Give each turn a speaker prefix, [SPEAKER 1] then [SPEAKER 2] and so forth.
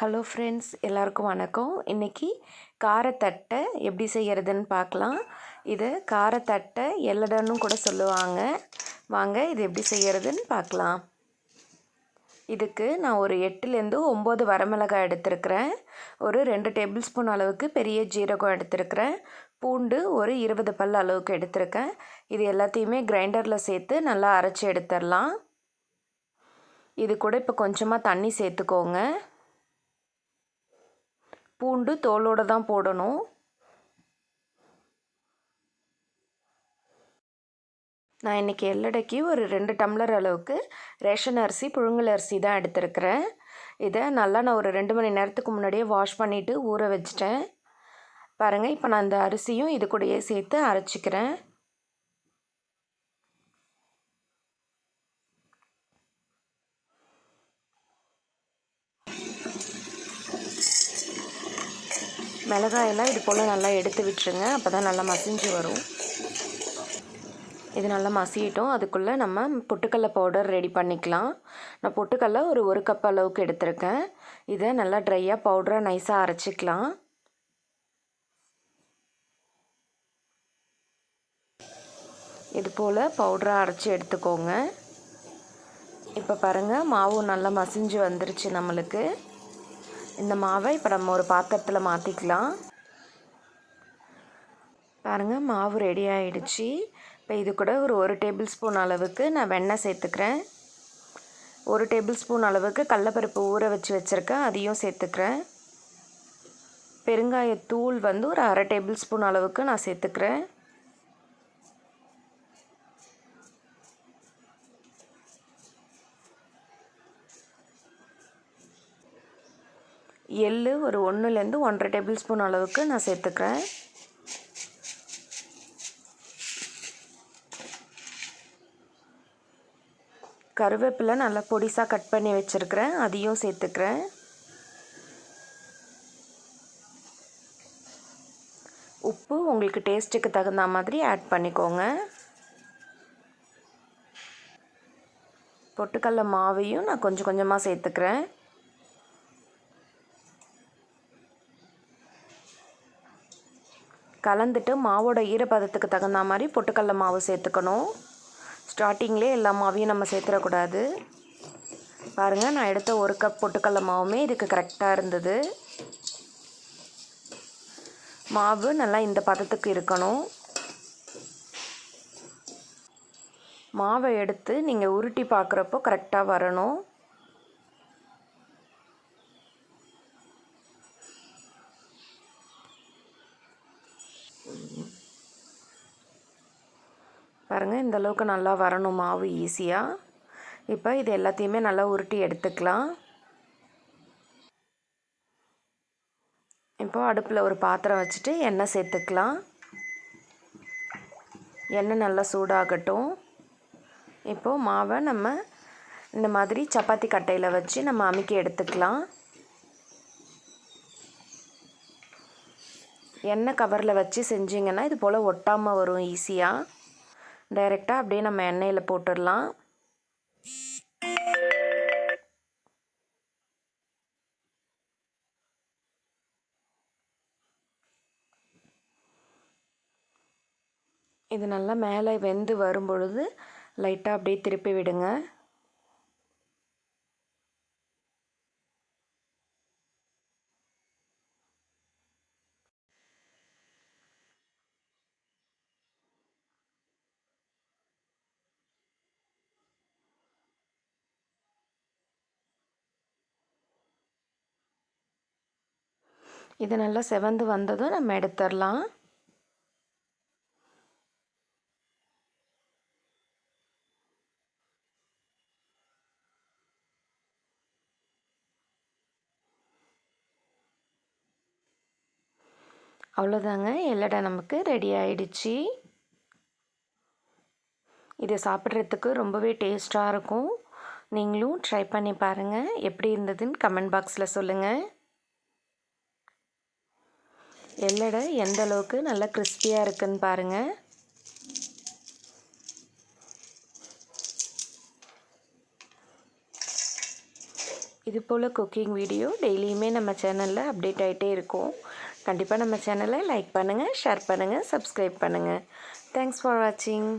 [SPEAKER 1] Hello friends, எல்லாருக்கும் வணக்கம். இன்றைக்கி காரத்தட்டை எப்படி செய்கிறதுன்னு பார்க்கலாம். இது காரத்தட்டை எல்லடன்னு கூட சொல்லுவாங்க. வாங்க இது எப்படி செய்கிறதுன்னு பார்க்கலாம். இதுக்கு நான் ஒரு 8லேருந்து 9 வரமிளகாய் எடுத்துருக்கிறேன். ஒரு 2 டேபிள் ஸ்பூன் அளவுக்கு பெரிய ஜீரகம் எடுத்துருக்கிறேன். பூண்டு ஒரு 20 பல் அளவுக்கு எடுத்திருக்கேன். இது எல்லாத்தையுமே கிரைண்டரில் சேர்த்து நல்லா அரைச்சி எடுத்துடலாம். இது கூட இப்போ கொஞ்சமாக தண்ணி சேர்த்துக்கோங்க. பூண்டு தோலோடு தான் போடணும். நான் இன்றைக்கி எல்லடைக்கு ஒரு 2 டம்ளர் அளவுக்கு ரேஷன் அரிசி புழுங்கல் அரிசி தான் எடுத்துருக்கிறேன். இதை நல்லா நான் ஒரு 2 மணி நேரத்துக்கு முன்னாடியே வாஷ் பண்ணிவிட்டு ஊற வச்சிட்டேன். பாருங்கள், இப்போ நான் அந்த அரிசியும் இது கூடயே சேர்த்து அரைச்சிக்கிறேன். மிளகாயெல்லாம் இது போல் நல்லா எடுத்து விட்டுருங்க. அப்போ தான் நல்லா மசிஞ்சு வரும். இது நல்லா மசியட்டும். அதுக்குள்ளே நம்ம பொட்டுக்கடலை பவுடர் ரெடி பண்ணிக்கலாம். நான் பொட்டுக்கடலை ஒரு கப் அளவுக்கு எடுத்திருக்கேன். இதை நல்லா ட்ரையாக பவுடராக நைஸாக அரைச்சிக்கலாம். இது போல் பவுடராக அரைச்சி எடுத்துக்கோங்க. இப்போ பாருங்கள், மாவு நல்லா மசிஞ்சு வந்துருச்சு நம்மளுக்கு. இந்த மாவை இப்போ நம்ம ஒரு பாத்திரத்தில் மாற்றிக்கலாம். பாருங்கள், மாவு ரெடி ஆகிடுச்சு. இப்போ இது கூட ஒரு டேபிள் ஸ்பூன் அளவுக்கு நான் வெண்ணெய் சேர்த்துக்கிறேன். 1 டேபிள் ஸ்பூன் அளவுக்கு கடலப்பருப்பு ஊற வச்சுருக்கேன், அதையும் சேர்த்துக்கிறேன். பெருங்காயத்தூள் ஒரு அரை டேபிள் ஸ்பூன் அளவுக்கு நான் சேர்த்துக்கிறேன். எள்ளு ஒரு 1லேருந்து 1.5 டேபிள் ஸ்பூன் அளவுக்கு நான் சேர்த்துக்கிறேன். கருவேப்பிலை நல்லா பொடிசாக கட் பண்ணி வச்சுருக்கிறேன், அதையும் சேர்த்துக்கிறேன். உப்பு உங்களுக்கு டேஸ்ட்டுக்கு தகுந்த மாதிரி ஆட் பண்ணிக்கோங்க. பொட்டுக்கடலை மாவையும் நான் கொஞ்சம் கொஞ்சமாக சேர்த்துக்கிறேன். கலந்துட்டு மாவோட ஈரப்பதத்துக்கு தகுந்த மாதிரி பொட்டுக்கடலை மாவு சேர்த்துக்கணும். ஸ்டார்டிங்லேயே எல்லா மாவையும் நம்ம சேர்த்துடக்கூடாது. பாருங்கள், நான் எடுத்த 1 கப் பொட்டுக்கடலை மாவுமே இதுக்கு கரெக்டாக இருந்தது. மாவு நல்லா இந்த பதத்துக்கு இருக்கணும். மாவை எடுத்து நீங்கள் உருட்டி பார்க்குறப்போ கரெக்டாக வரணும். பாருங்கள், இந்த அளவுக்கு நல்லா வரணும் மாவு ஈஸியாக. இப்போ இது எல்லாத்தையுமே நல்லா உருட்டி எடுத்துக்கலாம். இப்போது அடுப்பில் ஒரு பாத்திரம் வச்சுட்டு எண்ணெய் சேர்த்துக்கலாம். எண்ணெய் நல்லா சூடாகட்டும். இப்போது மாவை நம்ம இந்த மாதிரி சப்பாத்தி கட்டையில் வச்சு நம்ம அமுக்கி எடுத்துக்கலாம். எண்ணெய் கவரில் வச்சு செஞ்சிங்கன்னா இது போல் ஒட்டாமல் வரும் ஈஸியாக. டைரெக்டாக அப்படியே நம்ம எண்ணெயில் போட்டுடலாம். இது நல்லா மேலே வெந்து வரும் பொழுது லைட்டாக அப்படியே திருப்பி விடுங்க. இது நல்லா செவந்து வந்ததும் நம்ம எடுத்துடலாம். அவ்வளோதாங்க, எல்லடை நமக்கு ரெடி ஆயிடுச்சு. இது சாப்பிட்றதுக்கு ரொம்பவே டேஸ்ட்டாக இருக்கும். நீங்களும் ட்ரை பண்ணி பாருங்கள். எப்படி இருந்ததுன்னு கமெண்ட் பாக்ஸில் சொல்லுங்கள். எல்லடை எந்த அளவுக்கு நல்லா கிறிஸ்பியாக இருக்குன்னு பாருங்கள். இது போல் குக்கிங் வீடியோ டெய்லியுமே நம்ம சேனலில் அப்டேட் ஆகிட்டே இருக்கும். கண்டிப்பாக நம்ம சேனலை லைக் பண்ணுங்கள், ஷேர் பண்ணுங்கள், சப்ஸ்கிரைப் பண்ணுங்கள். தேங்க்ஸ் ஃபார் வாட்சிங்.